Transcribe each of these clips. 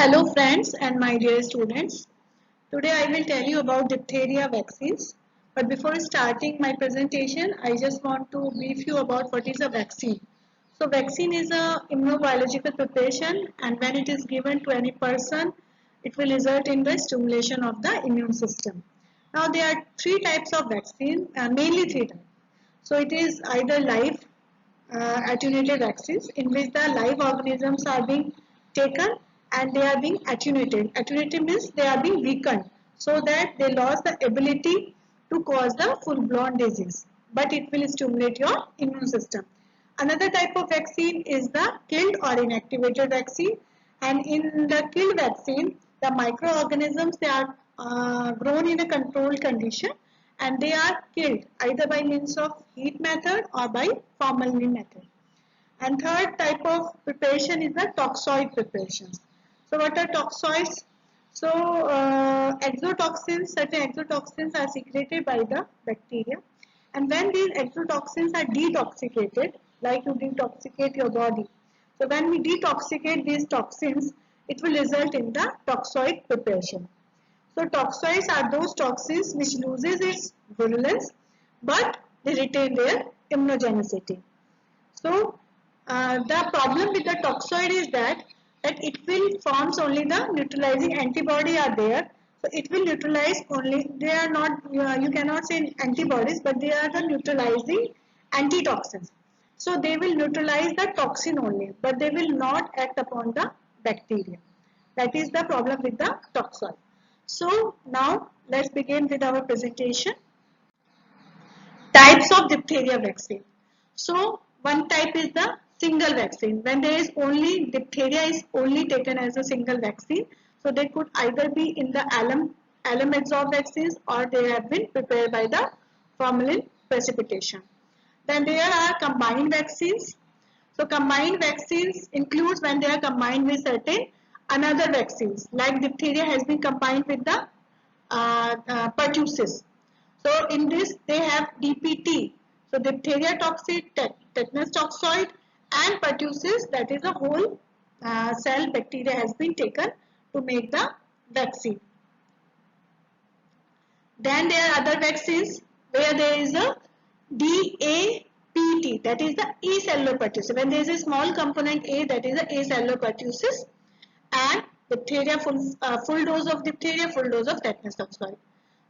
Hello friends and my dear students. Today I will tell you about diphtheria vaccines. But before starting my presentation, I just want to brief you about what is a vaccine. So vaccine is a immunobiological preparation, and when it is given to any person, it will result in the stimulation of the immune system. Now there are three types of vaccine, mainly three types. So it is either live attenuated vaccines in which the live organisms are being taken and they are being attenuated. Attenuated means they are being weakened so that they lost the ability to cause the full-blown disease, but it will stimulate your immune system. Another type of vaccine is the killed or inactivated vaccine, and in the killed vaccine, the microorganisms they are grown in a controlled condition and they are killed either by means of heat method or by formalin method. And third type of preparation is the toxoid preparations. So what are toxoids? So exotoxins, certain exotoxins are secreted by the bacteria, and when these exotoxins are detoxicated, like you detoxicate your body, so when we detoxicate these toxins, it will result in the toxoid preparation. So toxoids are those toxins which loses its virulence but they retain their immunogenicity. So the problem with the toxoid is that it will forms only the neutralizing antibody are there. So it will neutralize only, they are not, you cannot say antibodies, but they are the neutralizing antitoxins. So they will neutralize the toxin only, but they will not act upon the bacteria. That is the problem with the toxoid. So now let's begin with our presentation. Types of diphtheria vaccine. So one type is the single vaccine. When there is only diphtheria is only taken as a single vaccine. So they could either be in the alum adsorbed vaccines or they have been prepared by the formalin precipitation. Then there are combined vaccines. So combined vaccines includes when they are combined with certain another vaccines, like diphtheria has been combined with the pertussis. So in this they have DPT. So diphtheria toxoid, tetanus toxoid and pertussis, that is a whole cell bacteria has been taken to make the vaccine. Then there are other vaccines where there is a DAPT, that is the acellular pertussis. When there is a small component A, that is the acellular pertussis, and diphtheria, full dose of diphtheria, full dose of tetanus toxoid.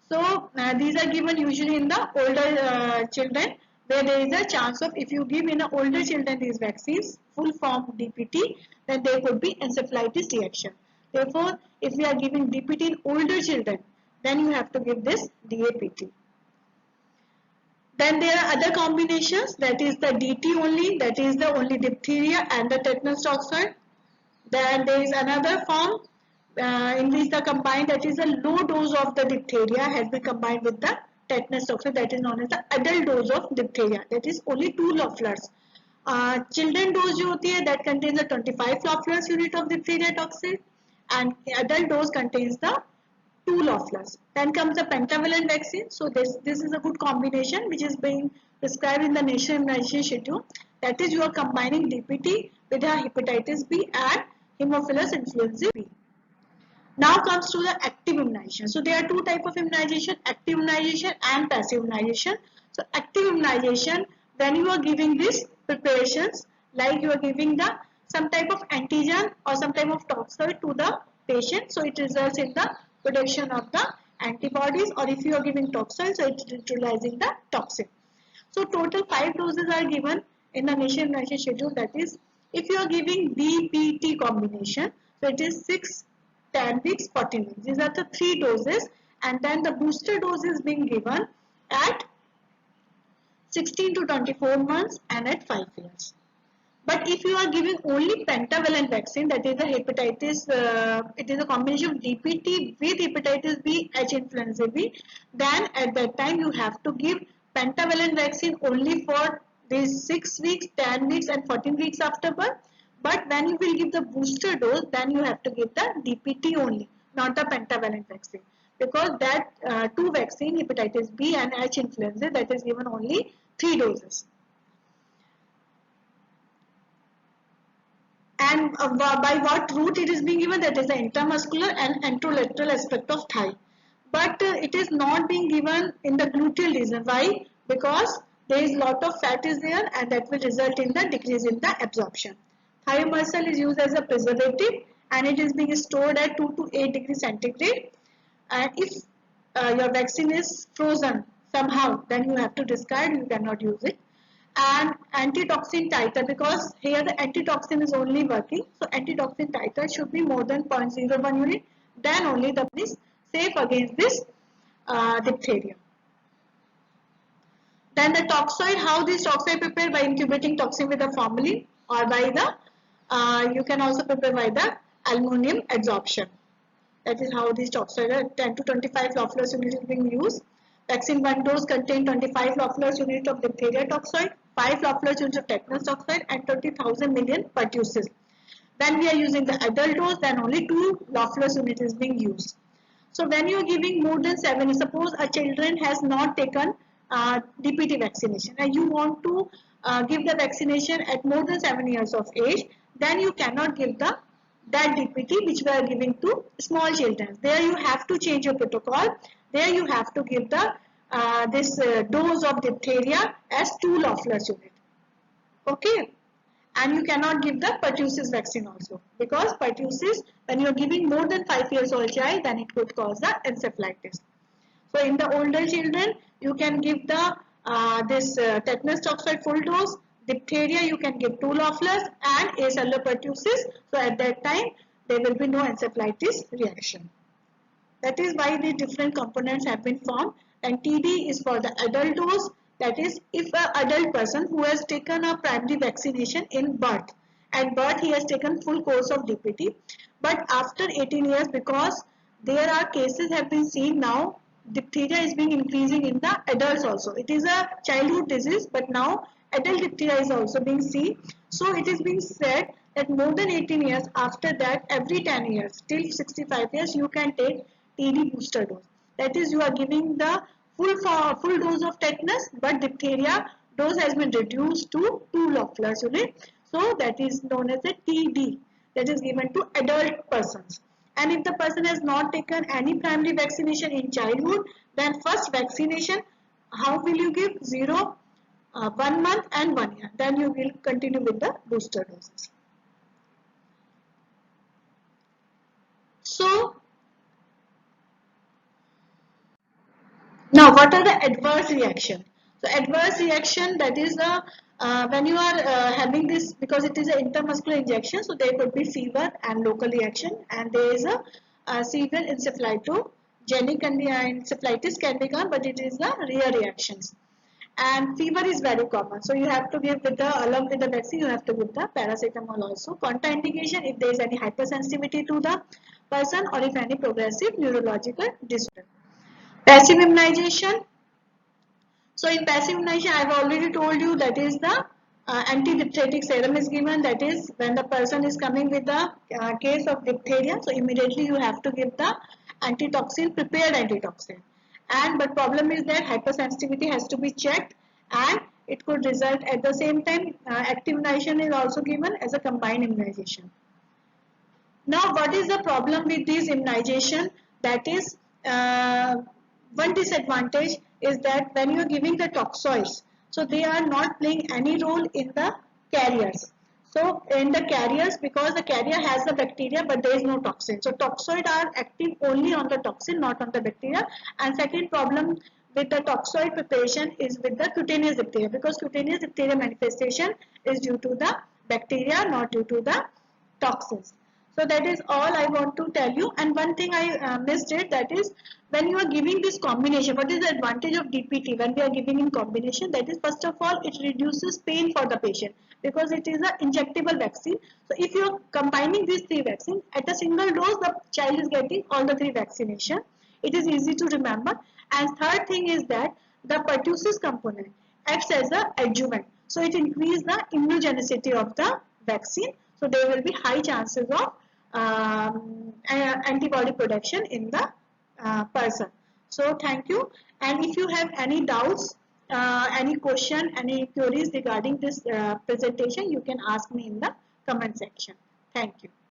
So these are given usually in the older children, where there is a chance of, if you give in the older children these vaccines, full form DPT, then there could be encephalitis reaction. Therefore, if we are giving DPT in older children, then you have to give this DAPT. Then there are other combinations, that is the DT only, that is the only diphtheria and the tetanus toxoid. Then there is another form in which the combined, that is a low dose of the diphtheria has been combined with the tetanus toxoid, that is known as the adult dose of diphtheria, that is only 2 flufferts. Children dose जो होती है, that contains a 25 flufferts unit of diphtheria toxin, and adult dose contains the 2 flufferts. Then comes the pentavalent vaccine. So this is a good combination which is being prescribed in the national immunization schedule. That is, you are combining DPT with a hepatitis B and Haemophilus influenzae B. Now comes to the active immunization. So there are two types of immunization, active immunization and passive immunization. So active immunization, when you are giving these preparations, like you are giving the some type of antigen or some type of toxoid to the patient, so it results in the production of the antibodies, or if you are giving toxoid, so it is neutralizing the toxin. So total 5 doses are given in the national immunization schedule. That is, if you are giving DPT combination, so it is 6, 10 weeks, 14 weeks. These are the 3 doses, and then the booster dose is being given at 16 to 24 months and at 5 years. But if you are giving only pentavalent vaccine, that is the hepatitis, it is a combination of DPT with hepatitis B, H influenza B, then at that time you have to give pentavalent vaccine only for these 6 weeks, 10 weeks and 14 weeks after birth. But when you will give the booster dose, then you have to give the DPT only, not the pentavalent vaccine. Because that 2 vaccine, hepatitis B and H influenza, that is given only 3 doses. And by what route it is being given, that is the intramuscular and anterolateral aspect of thigh. But it is not being given in the gluteal region. Why? Because there is lot of fat is there, and that will result in the decrease in the absorption. Thigh muscle is used as a preservative, and it is being stored at 2 to 8 degrees centigrade. And if your vaccine is frozen somehow, then you have to discard, you cannot use it. And antitoxin titer, because here the antitoxin is only working, so antitoxin titer should be more than 0.01 unit, then only the is safe against this diphtheria. Then the toxoid, how this toxoid prepared? By incubating toxin with the formalin, or by the you can also prepare by the aluminum adsorption. That is how this toxoid 10 to 25 Lofler's unit is being used. Vaccine 1 dose contain 25 Lofler's unit of diphtheria toxoid, 5 Lofler's unit of tetanus toxoid, and 20,000 million pertussis. When we are using the adult dose, then only 2 Lofler's unit is being used. So when you are giving more than 7, suppose a children has not taken DPT vaccination and you want to give the vaccination at more than 7 years of age, then you cannot give that DPT which we are giving to small children. There you have to change your protocol. There you have to give the this dose of diphtheria as 2 Loeffler's unit. Okay. And you cannot give the pertussis vaccine also, because pertussis, when you are giving more than 5 years old child, then it could cause the encephalitis. So in the older children, you can give the this tetanus toxoid full dose. Diphtheria you can give 2 Loefflers and acellular pertussis. So at that time there will be no encephalitis reaction. That is why the different components have been formed. And TD is for the adult dose. That is, if an adult person who has taken a primary vaccination in birth, at birth he has taken full course of DPT, but after 18 years, because there are cases have been seen now, diphtheria is being increasing in the adults also. It is a childhood disease, but now adult diphtheria is also being seen. So it is being said that more than 18 years, after that every 10 years till 65 years you can take TD booster dose. That is, you are giving the full dose of tetanus, but diphtheria dose has been reduced to 2 Loeffler's unit. So that is known as a TD, that is given to adult persons. And if the person has not taken any primary vaccination in childhood, then first vaccination, how will you give? 0, 1 month and 1 year. Then you will continue with the booster doses. So now, what are the adverse reaction? So, adverse reaction, that is when you are having this, because it is an intramuscular injection, so there could be fever and local reaction, and there is a severe encephalogenic encephalitis can be gone, but it is the rare reactions. And fever is very common, so you have to give with the, along with the vaccine, you have to give the paracetamol also. Contraindication, if there is any hypersensitivity to the person, or if any progressive neurological disorder. Passive immunization. So in passive immunization, I have already told you, that is the antidiphthetic serum is given. That is, when the person is coming with the case of diphtheria, so immediately you have to give the antitoxin, prepared antitoxin. And but problem is that hypersensitivity has to be checked, and it could result at the same time. Active immunization is also given as a combined immunization. Now, what is the problem with this immunization? That is, one disadvantage is that when you are giving the toxoids, so they are not playing any role in the carriers. So in the carriers, because the carrier has the bacteria, but there is no toxin. So toxoid are active only on the toxin, not on the bacteria. And second problem with the toxoid preparation is with the cutaneous diphtheria, because cutaneous diphtheria manifestation is due to the bacteria, not due to the toxins. So that is all I want to tell you. And one thing I missed it, that is, when you are giving this combination, what is the advantage of DPT when we are giving in combination? That is, first of all, it reduces pain for the patient, because it is an injectable vaccine. So if you are combining these 3 vaccines at a single dose, the child is getting all the 3 vaccination. It is easy to remember. And third thing is that the pertussis component acts as an adjuvant. So it increases the immunogenicity of the vaccine. So there will be high chances of antibody production in the person. So thank you. And if you have any doubts, any question, any queries regarding this presentation, you can ask me in the comment section. Thank you.